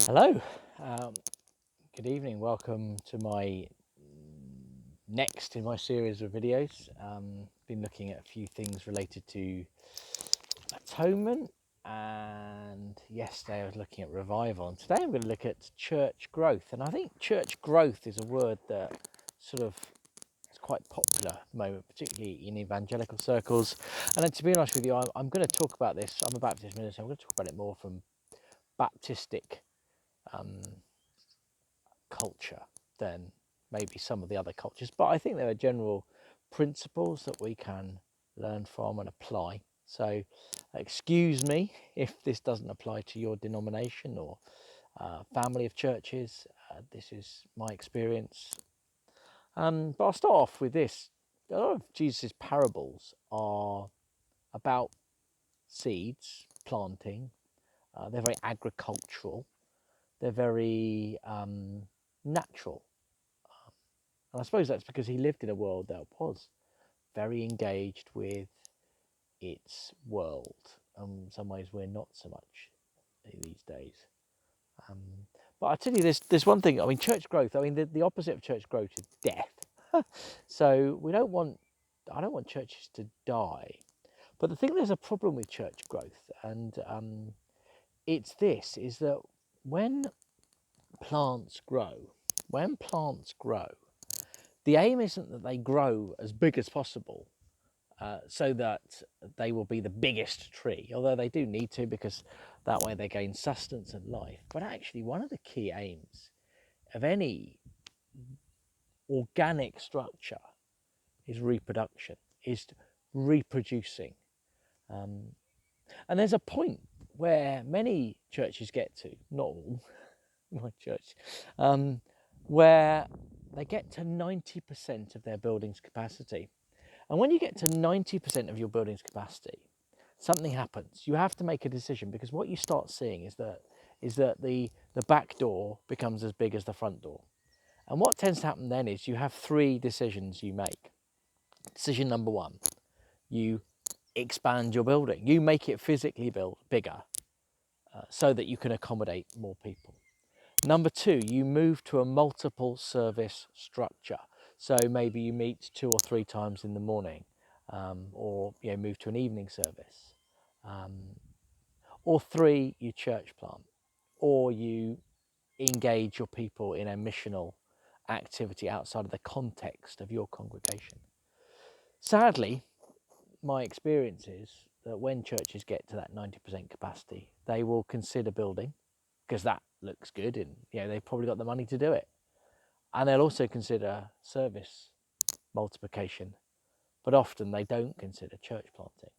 Hello, um, good evening. Welcome to my next in my series of videos. Been looking at a few things related to atonement, and yesterday I was looking at revival, and today I'm going to look at church growth. And I think church growth is a word that sort of is quite popular at the moment, particularly in evangelical circles. And then, to be honest with you, I'm going to talk about this. I'm a Baptist minister. I'm going to talk about it more from Baptistic um, culture than maybe some of the other cultures. But I think there are general principles that we can learn from and apply. So, excuse me if this doesn't apply to your denomination or family of churches. This is my experience. But I'll start off with this. A lot of Jesus' parables are about seeds, planting. They're very agricultural. They're very natural. And I suppose that's because he lived in a world that was very engaged with its world. In some ways, we're not so much these days. Um, but I tell you, there's one thing. I mean, church growth. I mean, the opposite of church growth is death. So we don't want. I don't want churches to die. But the thing, there's a problem with church growth, and it's this: is that when plants grow, when plants grow, the aim isn't that they grow as big as possible so that they will be the biggest tree, although they do need to because that way they gain sustenance and life. But actually, one of the key aims of any organic structure is reproduction, is reproducing. Um, and there's a point where many churches get to, not all, my church, where they get to 90% of their building's capacity. And when you get to 90% of your building's capacity, something happens. You have to make a decision because what you start seeing is that the back door becomes as big as the front door. And what tends to happen then is you have three decisions you make. Decision number one, you expand your building. You make it physically bigger so that you can accommodate more people. Number two, you move to a multiple service structure. So maybe you meet 2 or 3 times in the morning, or move to an evening service. Or three, you church plant, or you engage your people in a missional activity outside of the context of your congregation. Sadly, my experience is that when churches get to that 90% capacity, they will consider building because that looks good and they've probably got the money to do it. And they'll also consider service multiplication, but often they don't consider church planting.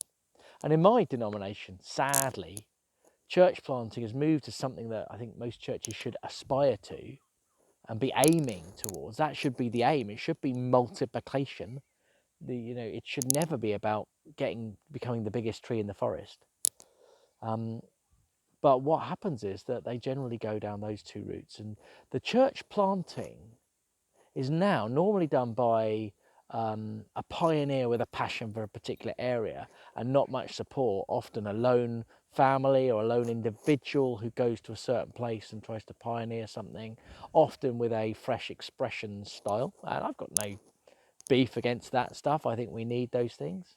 And in my denomination, sadly, church planting has moved to something that I think most churches should aspire to and be aiming towards. That should be the aim. It should be multiplication. It should never be about becoming the biggest tree in the forest. But what happens is that they generally go down those two routes, and the church planting is now normally done by a pioneer with a passion for a particular area and not much support, often a lone family or a lone individual who goes to a certain place and tries to pioneer something, often with a fresh expression style. And I've got no beef against that stuff. I think we need those things.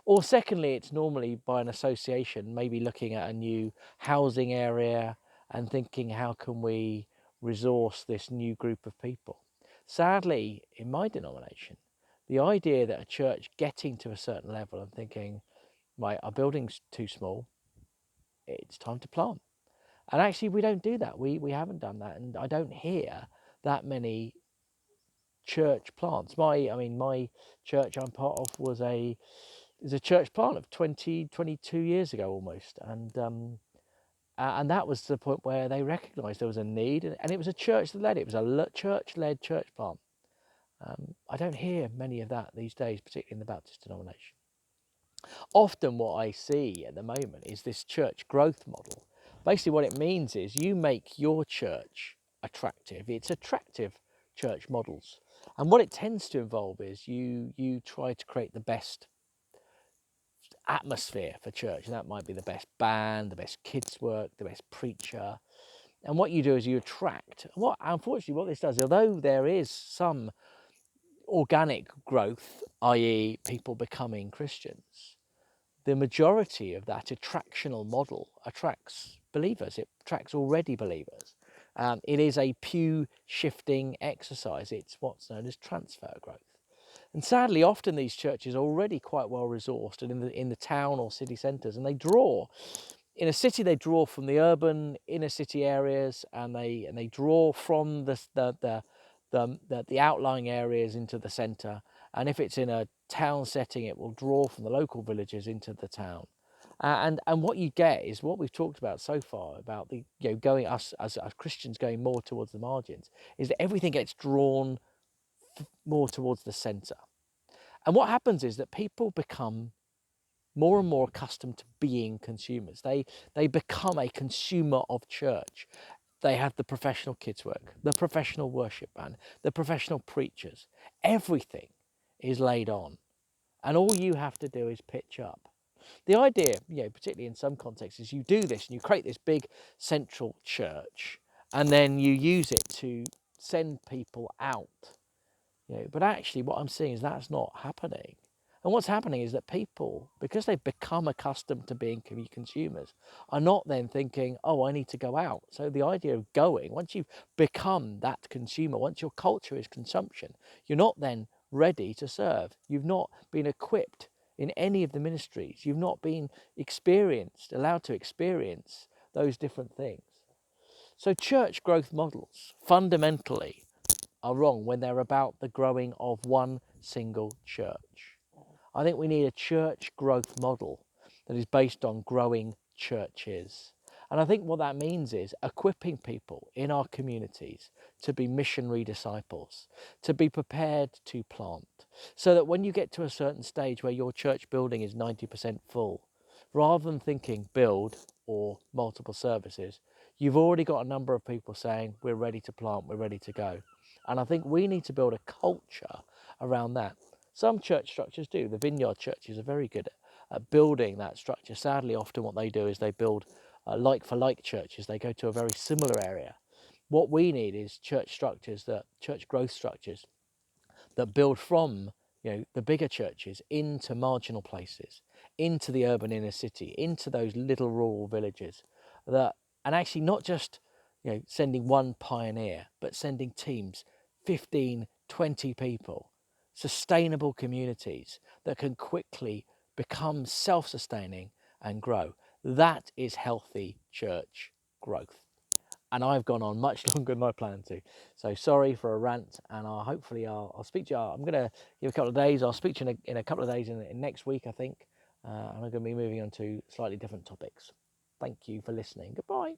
Or secondly, it's normally by an association, maybe looking at a new housing area and thinking, how can we resource this new group of people? Sadly, in my denomination, the idea that a church getting to a certain level and thinking, right, our building's too small, it's time to plant. And actually, we don't do that. We haven't done that. And I don't hear that many church plants. My church I'm part of is a church plant of 22 years ago almost. And that was the point where they recognised there was a need, and it was a church that led it. It was a church-led church plant. I don't hear many of that these days, particularly in the Baptist denomination. Often what I see at the moment is this church growth model. Basically what it means is you make your church attractive. It's attractive church models. And what it tends to involve is you try to create the best atmosphere for church. And that might be the best band, the best kids work, the best preacher, And what you do is you attract. Unfortunately, what this does, although there is some organic growth, i.e., people becoming Christians, the majority of that attractional model attracts believers. It attracts already believers. It is a pew shifting exercise. It's what's known as transfer growth. And sadly, often these churches are already quite well resourced and in the town or city centres, and they draw. In a city, they draw from the urban inner city areas, and they draw from the outlying areas into the centre. And if it's in a town setting, it will draw from the local villages into the town. And what you get is what we've talked about so far about the going us as Christians going more towards the margins, is that everything gets drawn more towards the centre. And what happens is that people become more and more accustomed to being consumers. They become a consumer of church. They have the professional kids work, the professional worship band, the professional preachers. Everything is laid on, and all you have to do is pitch up. The idea, particularly in some contexts, is you do this and you create this big central church, and then you use it to send people out. But actually, what I'm seeing is that's not happening. And what's happening is that people, because they've become accustomed to being consumers, are not then thinking, oh, I need to go out. So the idea of going, once you've become that consumer, once your culture is consumption, you're not then ready to serve. You've not been equipped in any of the ministries. You've not been allowed to experience those different things. So church growth models fundamentally are wrong when they're about the growing of one single church. I think we need a church growth model that is based on growing churches. And I think what that means is equipping people in our communities to be missionary disciples, to be prepared to plant, so that when you get to a certain stage where your church building is 90% full, rather than thinking build or multiple services, you've already got a number of people saying, we're ready to plant, we're ready to go. And I think we need to build a culture around that. Some church structures do. The Vineyard churches are very good at building that structure. Sadly, often what they do is they build like-for-like churches. They go to a very similar area. What we need is church growth structures that build from the bigger churches into marginal places, into the urban inner city, into those little rural villages, and actually not just sending one pioneer, but sending teams, 15, 20 people, sustainable communities that can quickly become self-sustaining and grow. That is healthy church growth. And I've gone on much longer than I planned to. So sorry for a rant, and hopefully I'll speak to you. I'm going to give a couple of days. I'll speak to you in a couple of days in next week, I think. And I'm going to be moving on to slightly different topics. Thank you for listening. Goodbye.